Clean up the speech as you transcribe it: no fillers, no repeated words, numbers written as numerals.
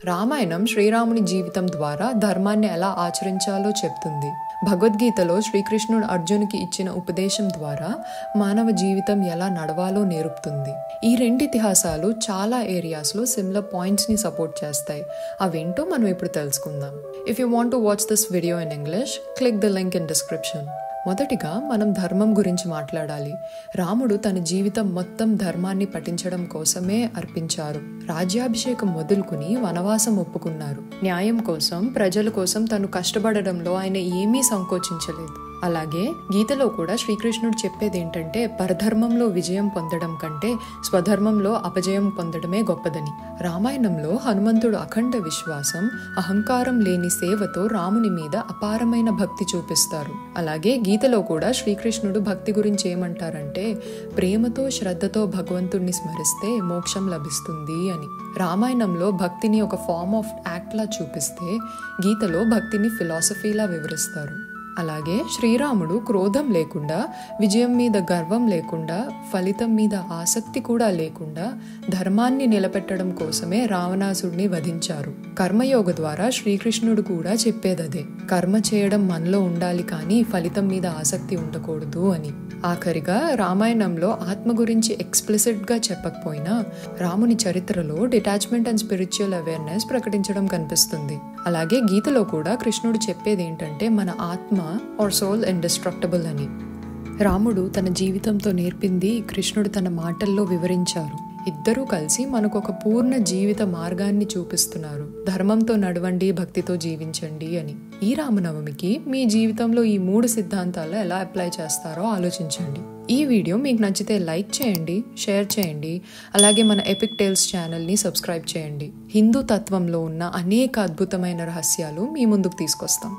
రామాయణం శ్రీరాముని జీవితం ద్వారా ధర్మాన్ని ఎలా ఆచరించాలో చెప్తుంది. భగవద్గీతలో శ్రీకృష్ణుడు అర్జునుకి ఇచ్చిన ఉపదేశం ద్వారా మానవ జీవితం ఎలా నడవాలో నేర్పుతుంది. ఈ రెండు ఇతిహాసాలు చాలా ఏరియాస్లో సిమిలర్ పాయింట్స్ని సపోర్ట్ చేస్తాయి. అవేంటో మనం ఇప్పుడు తెలుసుకుందాం. If you want to watch this video in English, click the link in description. మొదటిగా మనం ధర్మం గురించి మాట్లాడాలి. రాముడు తన జీవితం మొత్తం ధర్మాన్ని పఠించడం కోసమే అర్పించారు. రాజ్యాభిషేకం మొదలుకుని వనవాసం ఒప్పుకున్నారు. న్యాయం కోసం, ప్రజల కోసం తను కష్టపడడంలో ఆయన ఏమీ సంకోచించలేదు. అలాగే గీతలో కూడా శ్రీకృష్ణుడు చెప్పేది ఏంటంటే, పరధర్మంలో విజయం పొందడం కంటే స్వధర్మంలో అపజయం పొందడమే గొప్పదని. రామాయణంలో హనుమంతుడు అఖండ విశ్వాసం, అహంకారం లేని సేవతో రాముని మీద అపారమైన భక్తి చూపిస్తారు. అలాగే గీతలో కూడా శ్రీకృష్ణుడు భక్తి గురించి ఏమంటారంటే, ప్రేమతో శ్రద్ధతో భగవంతుడిని స్మరిస్తే మోక్షం లభిస్తుంది అని. రామాయణంలో భక్తిని ఒక ఫార్మ్ ఆఫ్ యాక్ట్ లా చూపిస్తే, గీతలో భక్తిని ఫిలాసఫీలా వివరిస్తారు. అలాగే శ్రీరాముడు క్రోధం లేకుండా, విజయం మీద గర్వం లేకుండా, ఫలితం మీద ఆసక్తి కూడా లేకుండా ధర్మాన్ని నిలబెట్టడం కోసమే రావణాసుడిని వధించారు. కర్మయోగ ద్వారా శ్రీకృష్ణుడు కూడా చెప్పేదదే. కర్మ చేయడం మనలో ఉండాలి కానీ ఫలితం మీద ఆసక్తి ఉండకూడదు అని. ఆఖరిగా రామాయణంలో ఆత్మ గురించి ఎక్స్ప్లిసిట్ గా చెప్పకపోయినా రాముని చరిత్రలో డిటాచ్మెంట్ అండ్ స్పిరిచువల్ అవేర్నెస్ ప్రకటించడం కనిపిస్తుంది. అలాగే గీతలో కూడా కృష్ణుడు చెప్పేది ఏంటంటే, మన ఆత్మ ఆర్ సోల్ ఇండిస్ట్రక్టబుల్ అని. రాముడు తన జీవితంతో నేర్పింది కృష్ణుడు తన మాటల్లో వివరించారు. ఇద్దరూ కలిసి మనకు ఒక పూర్ణ జీవిత మార్గాన్ని చూపిస్తున్నారు. ధర్మంతో నడవండి, భక్తితో జీవించండి అని. ఈ రామనవమికి మీ జీవితంలో ఈ 3 సిద్ధాంతాలు ఎలా అప్లై చేస్తారో ఆలోచించండి. ఈ వీడియో మీకు నచ్చితే లైక్ చేయండి, షేర్ చేయండి. అలాగే మన ఎపిక్ టేల్స్ ఛానల్ని సబ్స్క్రైబ్ చేయండి. హిందూ తత్వంలో ఉన్న అనేక అద్భుతమైన రహస్యాలు మీ ముందుకు తీసుకొస్తాం.